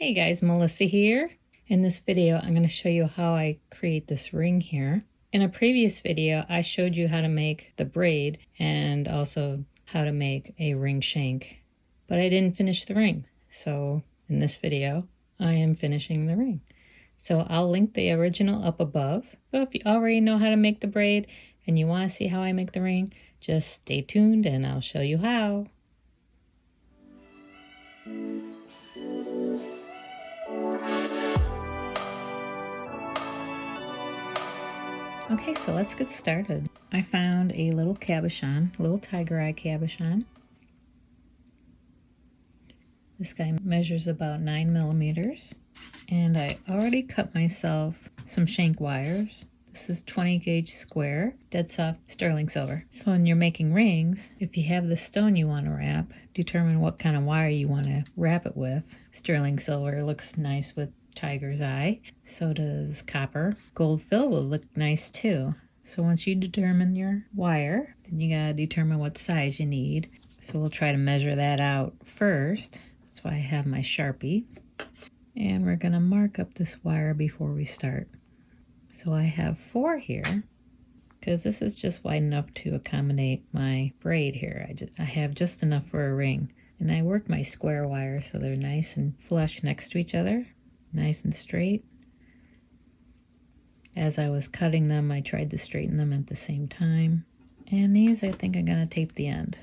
Hey guys, Melissa here. In this video, I'm going to show you how I create this ring here. In a previous video, I showed you how to make the braid and also how to make a ring shank, but I didn't finish the ring. So in this video, I am finishing the ring. So I'll link the original up above. But if you already know how to make the braid and you want to see how I make the ring, just stay tuned and I'll show you how. Okay, so let's get started. I found a little cabochon, a little tiger eye cabochon. This guy measures about 9 millimeters. And I already cut myself some shank wires. This is 20 gauge square, dead soft sterling silver. So when you're making rings, if you have the stone you want to wrap, determine what kind of wire you want to wrap it with. Sterling silver looks nice with tiger's eye. So does copper. Gold fill will look nice too. So once you determine your wire, then you gotta determine what size you need. So we'll try to measure that out first. That's why I have my Sharpie. And we're gonna mark up this wire before we start. So I have 4 here, because this is just wide enough to accommodate my braid here. I have just enough for a ring. And I work my square wires so they're nice and flush next to each other. Nice and straight. As I was cutting them, I tried to straighten them at the same time. And these I think I'm going to tape the end.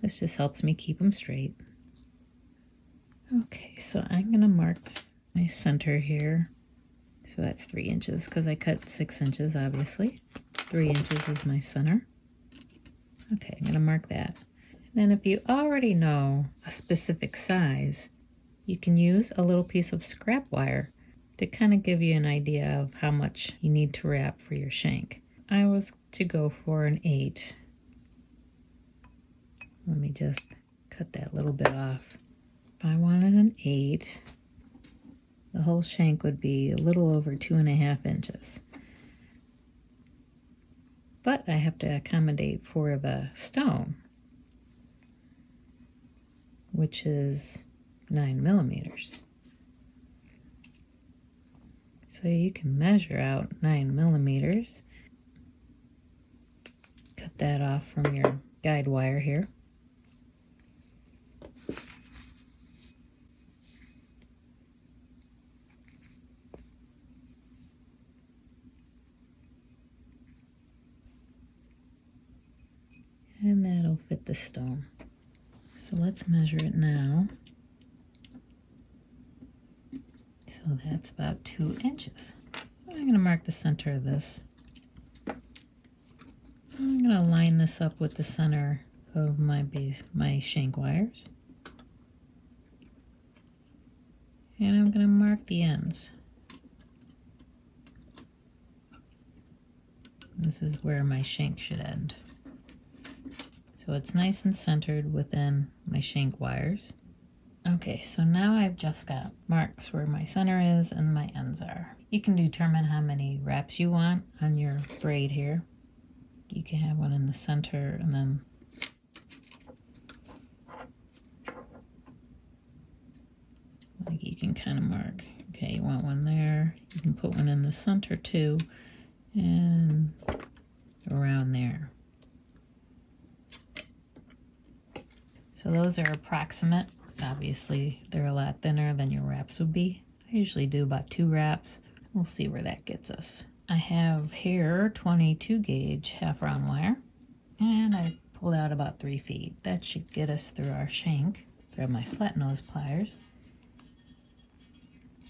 This just helps me keep them straight. Okay, so I'm going to mark my center here. So that's 3 inches because I cut 6 inches, obviously. 3 inches is my center. Okay, I'm going to mark that. Then if you already know a specific size, you can use a little piece of scrap wire to kind of give you an idea of how much you need to wrap for your shank. I was to go for an 8. Let me just cut that little bit off. If I wanted an 8, the whole shank would be a little over 2.5 inches. But I have to accommodate for the stone, which is 9 millimeters. So you can measure out 9 millimeters. Cut that off from your guide wire here. And that'll fit the stone. So let's measure it now. So that's about 2 inches. I'm going to mark the center of this. I'm going to line this up with the center of my shank wires. And I'm going to mark the ends. This is where my shank should end. So it's nice and centered within my shank wires. Okay, so now I've just got marks where my center is and my ends are. You can determine how many wraps you want on your braid here. You can have one in the center and then like you can kind of mark. Okay, you want one there. You can put one in the center too and around there. So those are approximate. Obviously, they're a lot thinner than your wraps would be. I usually do about 2 wraps. We'll see where that gets us. I have here 22 gauge half round wire, and I pulled out about 3 feet. That should get us through our shank. Grab my flat nose pliers.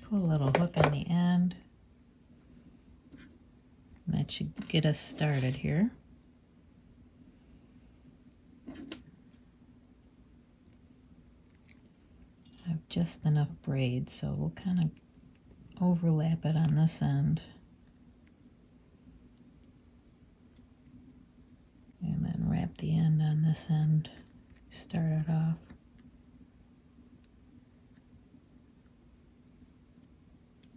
Put a little hook on the end. And that should get us started here. Just enough braid, so we'll kind of overlap it on this end and then wrap the end on this end, start it off.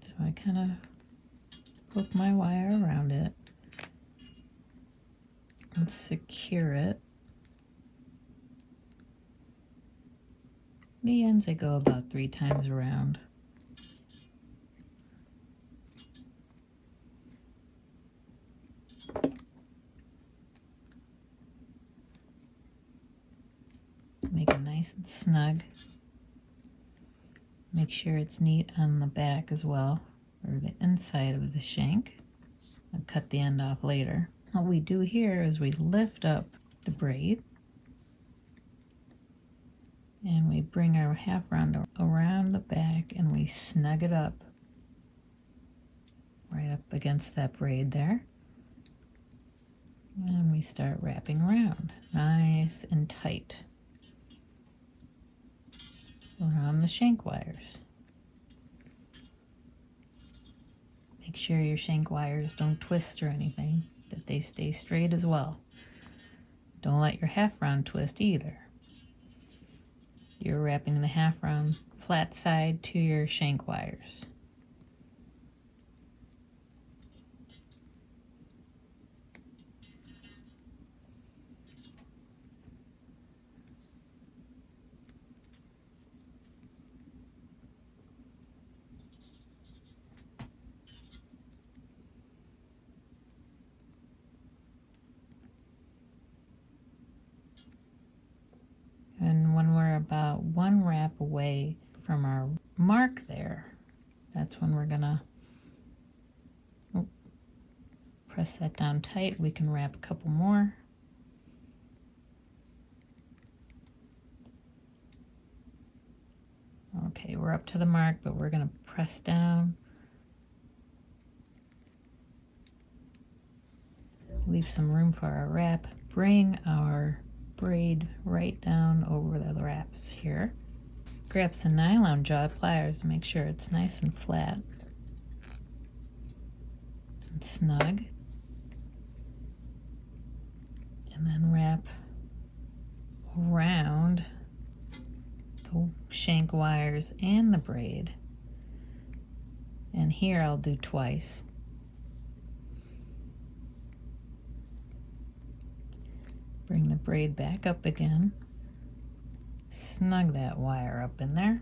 So I kind of hook my wire around it and secure it. The ends I go about 3 times around. Make it nice and snug. Make sure it's neat on the back as well, or the inside of the shank. I'll cut the end off later. What we do here is we lift up the braid and we bring our half round around the back and we snug it up right up against that braid there. And we start wrapping around nice and tight around the shank wires. Make sure your shank wires don't twist or anything, that they stay straight as well. Don't let your half round twist either. You're wrapping the half round flat side to your shank wires. And when we're about 1 wrap away from our mark there, that's when we're gonna press that down tight. We can wrap a couple more. Okay, we're up to the mark, but we're gonna press down. Leave some room for our wrap. Bring our braid right down over the wraps here. Grab some nylon jaw pliers, make sure it's nice and flat and snug, and then wrap around the shank wires and the braid. And here I'll do twice. Bring the braid back up again, snug that wire up in there,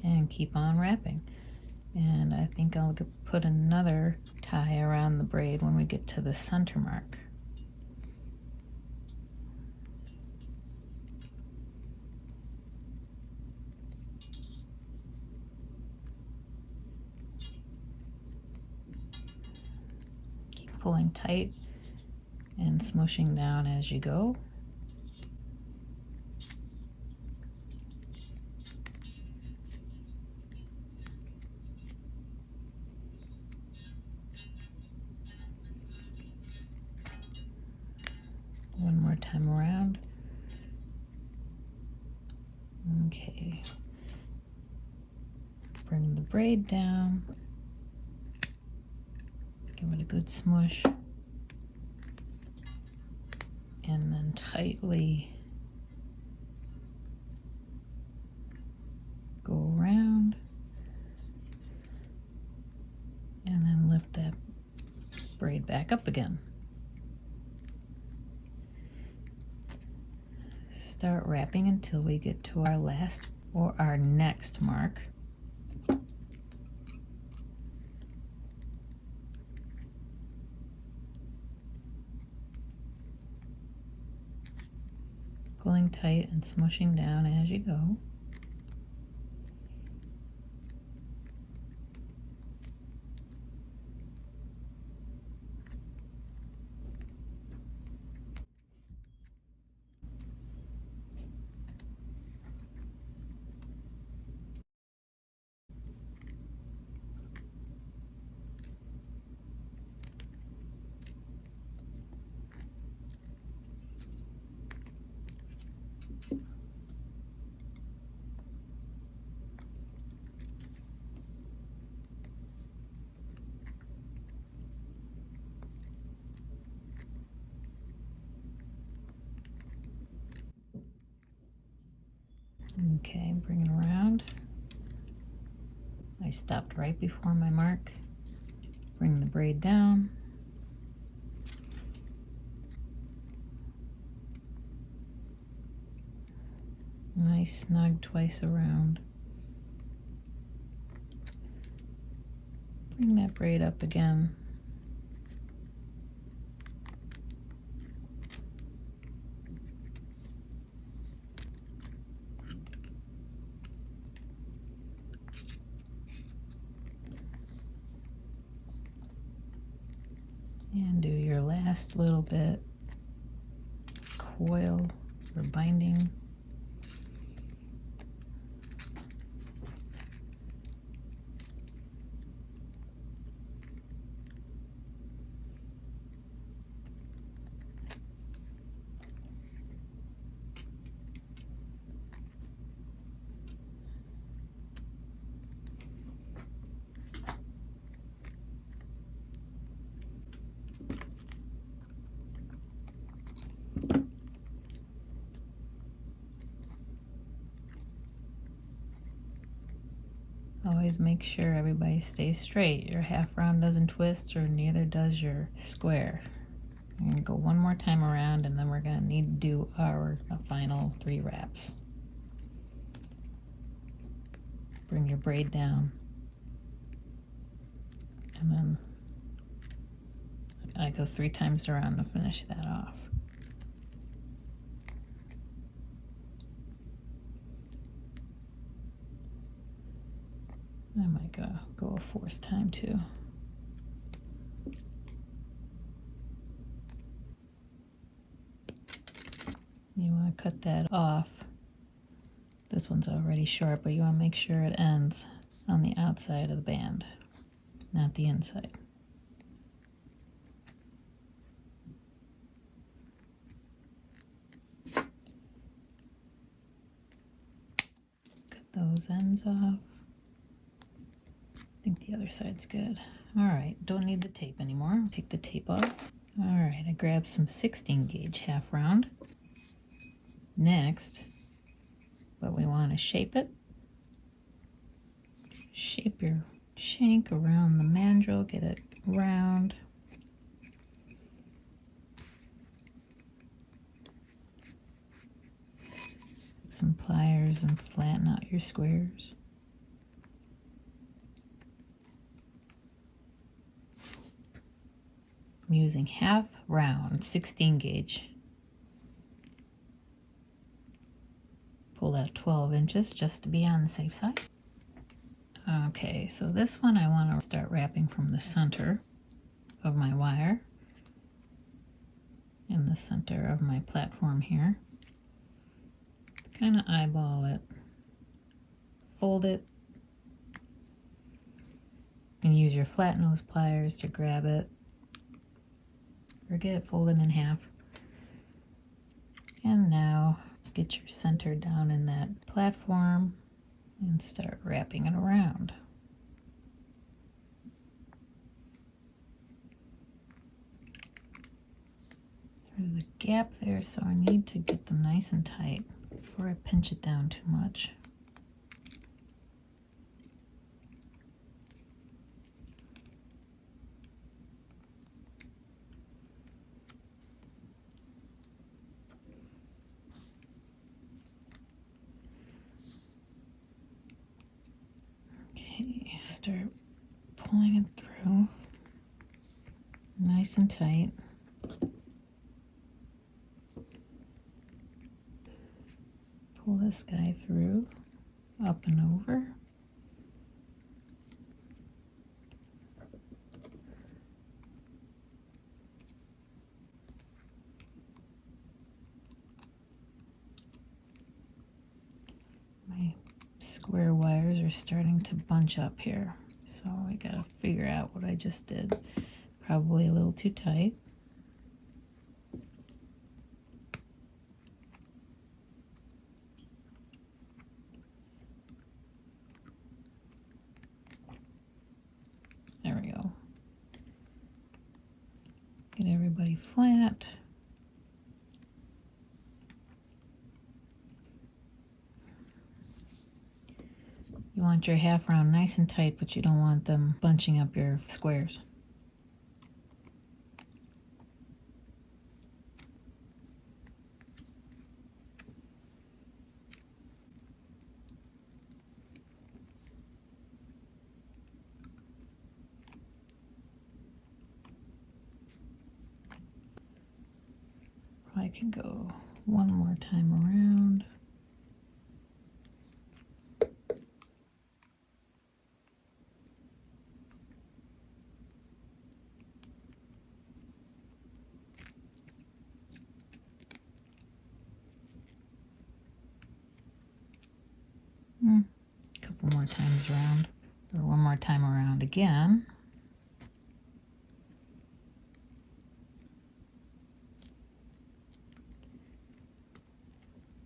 and keep on wrapping. And I think I'll put another tie around the braid when we get to the center mark. Pulling tight and smooshing down as you go. One more time around. Okay. Bring the braid down. Give it a good smush, and then tightly go around, and then lift that braid back up again. Start wrapping until we get to our last or our next mark. Pulling tight and smushing down as you go. Okay, bring it around. I stopped right before my mark. Bring the braid down. Nice snug twice around. Bring that braid up again. And do your last little bit, coil or binding. Always make sure everybody stays straight. Your half round doesn't twist, or neither does your square. I'm gonna go one more time around, and then we're gonna need to do our final 3 wraps. Bring your braid down, and then I go 3 times around to finish that off. I might go a 4th time too. You want to cut that off. This one's already short, but you want to make sure it ends on the outside of the band, not the inside. Cut those ends off. I think the other side's good. All right, don't need the tape anymore. Take the tape off. All right, I grabbed some 16 gauge half round. Next, but we want to shape it. Shape your shank around the mandrel, get it round. Some pliers and flatten out your squares. I'm using half round 16 gauge. Pull out 12 inches just to be on the safe side. Okay, so this one I want to start wrapping from the center of my wire in the center of my platform here. Kind of eyeball it, fold it, and use your flat nose pliers to grab it or get it folded in half. And now get your center down in that platform and start wrapping it around. There's a gap there, so I need to get them nice and tight before I pinch it down too much. Okay, start pulling it through nice and tight. Pull this guy through, up and over. My square wires are starting to bunch up here, so I gotta figure out what I just did. Probably a little too tight. There we go. Get everybody flat. You want your half round nice and tight, but you don't want them bunching up your squares. I can go one more time around. A couple more times around, or one more time around again.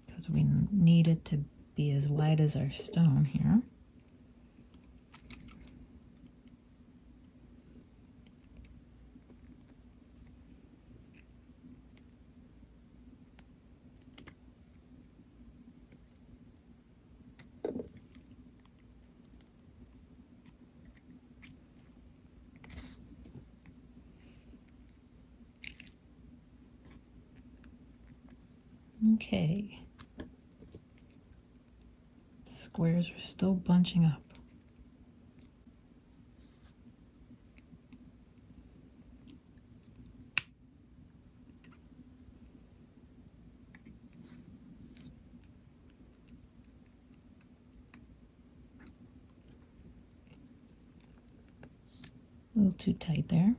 Because we need it to be as wide as our stone here. Okay. Squares are still bunching up. A little too tight there.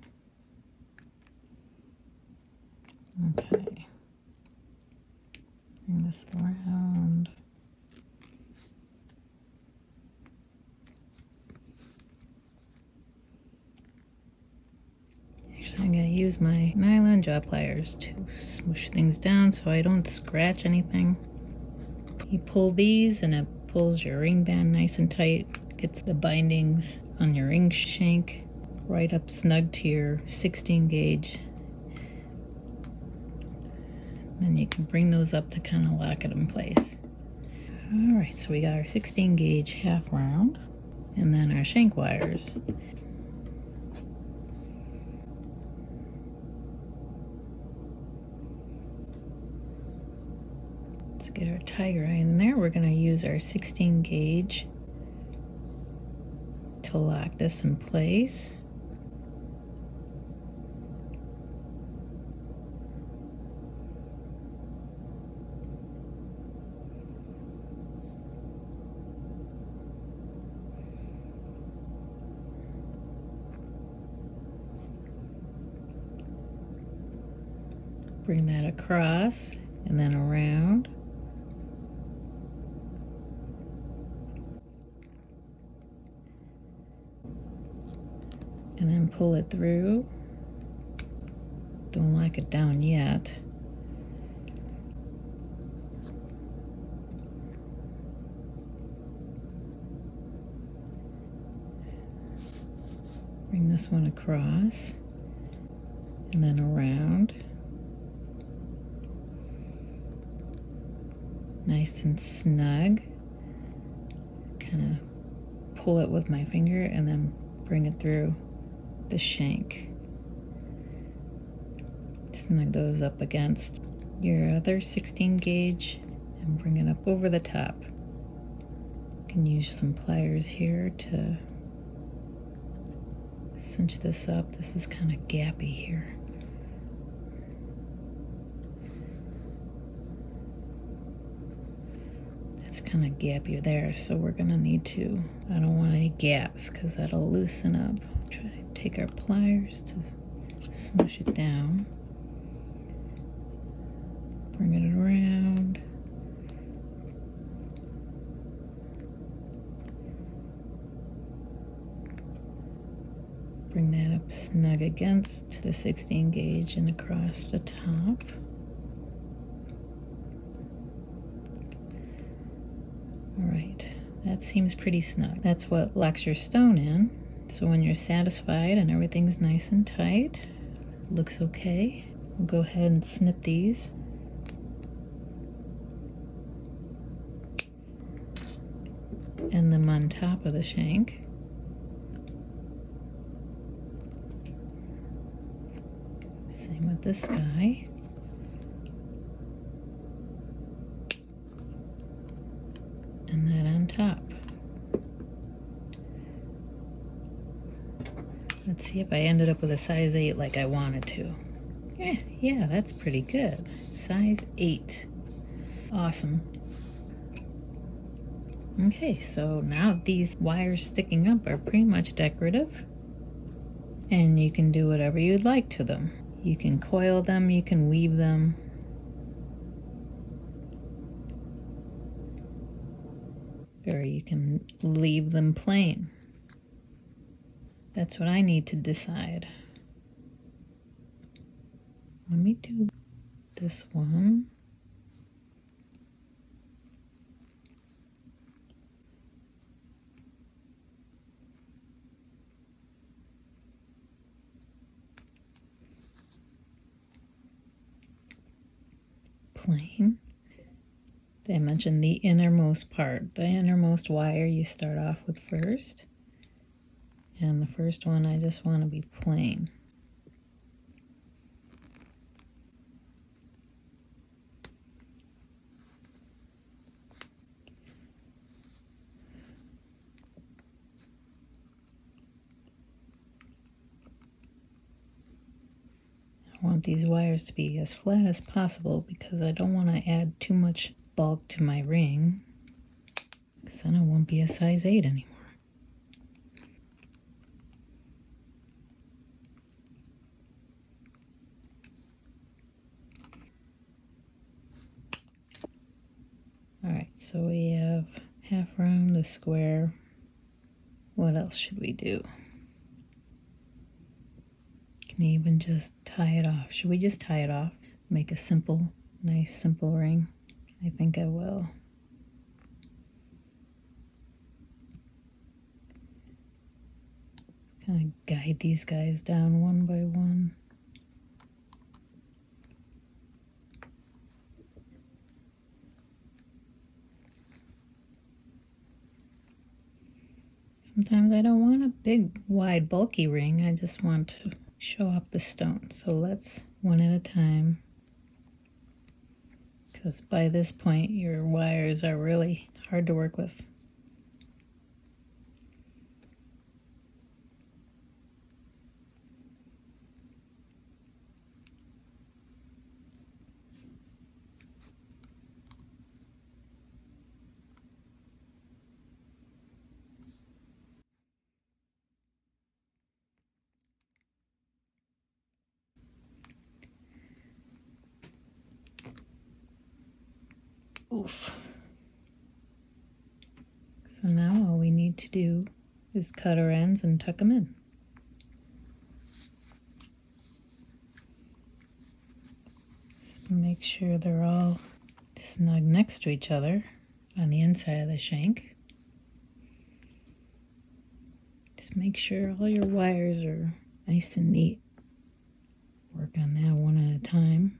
Okay. Bring this around. Actually, I'm going to use my nylon jaw pliers to smoosh things down so I don't scratch anything. You pull these and it pulls your ring band nice and tight. Gets the bindings on your ring shank right up snug to your 16 gauge. Then you can bring those up to kind of lock it in place. Alright, so we got our 16 gauge half round and then our shank wires. Let's get our tiger eye in there. We're going to use our 16 gauge to lock this in place. Bring that across and then around. And then pull it through. Don't lock it down yet. Bring this one across and then around. Nice and snug. Kind of pull it with my finger and then bring it through the shank. Snug those up against your other 16 gauge and bring it up over the top. You can use some pliers here to cinch this up. This is kind of gappy here. It's kind of gappy there, so we're gonna need to, I don't want any gaps because that'll loosen up. Try to take our pliers to smush it down. Bring it around. Bring that up snug against the 16 gauge and across the top. Alright, that seems pretty snug. That's what locks your stone in. So when you're satisfied and everything's nice and tight, looks okay, we'll go ahead and snip these. And them on top of the shank. Same with this guy. And that on top. Let's see if I ended up with a size 8 like I wanted to. Yeah, that's pretty good. Size 8. Awesome. Okay, so now these wires sticking up are pretty much decorative. And you can do whatever you'd like to them. You can coil them, you can weave them. Or you can leave them plain. That's what I need to decide. Let me do this one. Plain. They mentioned the innermost part. The innermost wire you start off with first. And the first one I just want to be plain. I want these wires to be as flat as possible because I don't want to add too much bulk to my ring, because then it won't be a size 8 anymore. Alright, so we have half round, a square. What else should we do? Can even just tie it off. Should we just tie it off? Make a simple, nice simple ring? I think I will. Let's kind of guide these guys down one by one. Sometimes I don't want a big, wide, bulky ring. I just want to show off the stone. So let's one at a time. Because by this point, your wires are really hard to work with. Oof. So now all we need to do is cut our ends and tuck them in. Just make sure they're all snug next to each other on the inside of the shank. Just make sure all your wires are nice and neat. Work on that one at a time.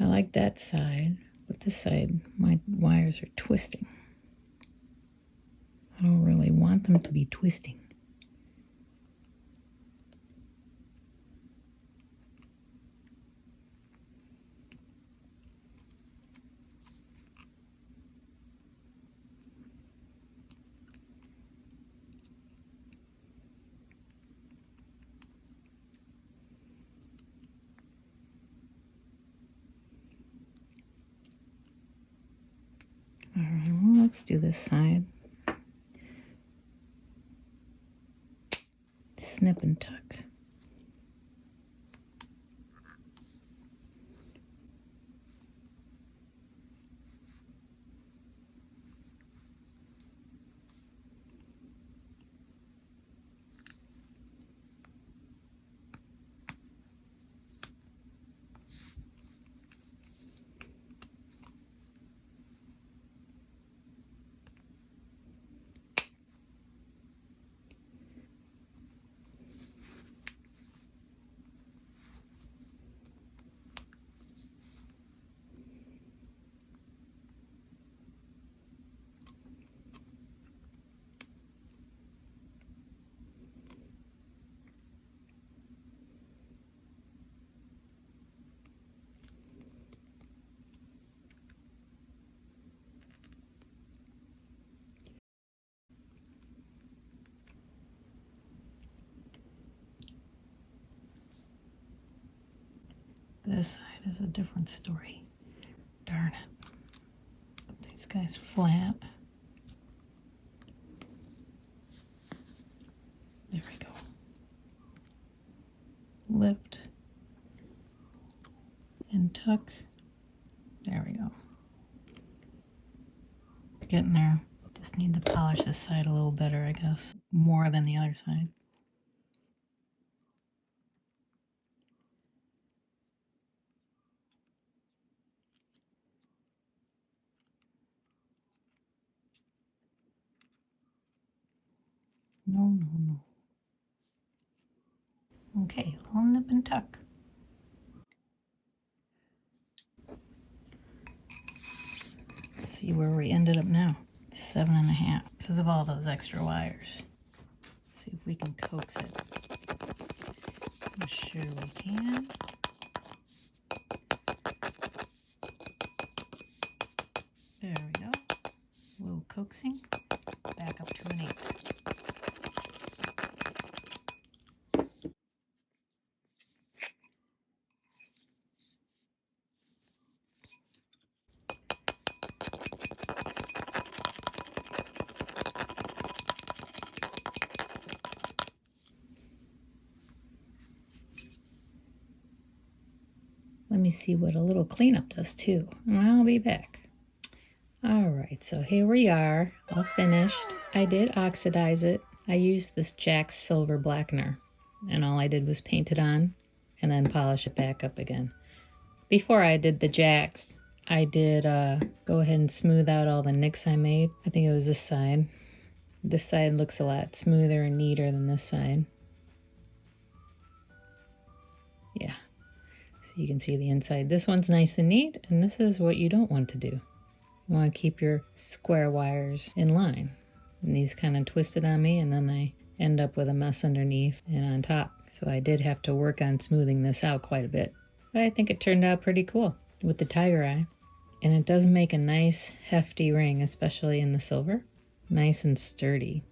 I like that side, but this side, my wires are twisting. I don't really want them to be twisting. Alright, well, let's do this side. Snip and tuck. This side is a different story. Darn it. Put these guys flat. There we go. Lift and tuck. There we go. Getting there. Just need to polish this side a little better, I guess. More than the other side. No. Okay, little nip and tuck. Let's see where we ended up now. 7.5 because of all those extra wires. See if we can coax it. I'm sure we can. There we go. A little coaxing. Back up to an 8. Let me see what a little cleanup does too, and I'll be back. Alright, so here we are, all finished. I did oxidize it. I used this Jack's Silver Blackener, and all I did was paint it on and then polish it back up again. Before I did the Jack's, I did go ahead and smooth out all the nicks I made. I think it was this side. This side looks a lot smoother and neater than this side. Yeah. So you can see the inside. This one's nice and neat, and this is what you don't want to do. You want to keep your square wires in line. And these kind of twisted on me, and then I end up with a mess underneath and on top. So I did have to work on smoothing this out quite a bit. But I think it turned out pretty cool with the tiger eye. And it does make a nice hefty ring, especially in the silver. Nice and sturdy.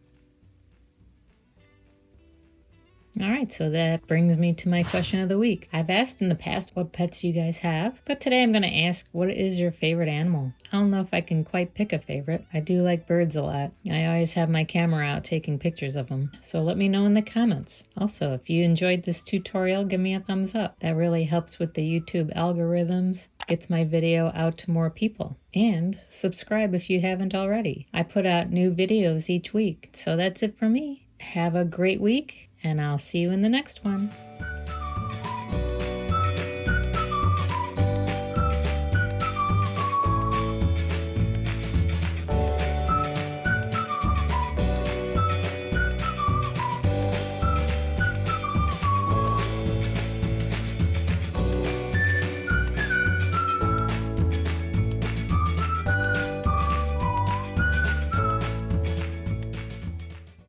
Alright, so that brings me to my question of the week. I've asked in the past what pets you guys have, but today I'm going to ask, what is your favorite animal? I don't know if I can quite pick a favorite. I do like birds a lot. I always have my camera out taking pictures of them, so let me know in the comments. Also, if you enjoyed this tutorial, give me a thumbs up. That really helps with the YouTube algorithms, gets my video out to more people. And subscribe if you haven't already. I put out new videos each week. So that's it for me. Have a great week, and I'll see you in the next one.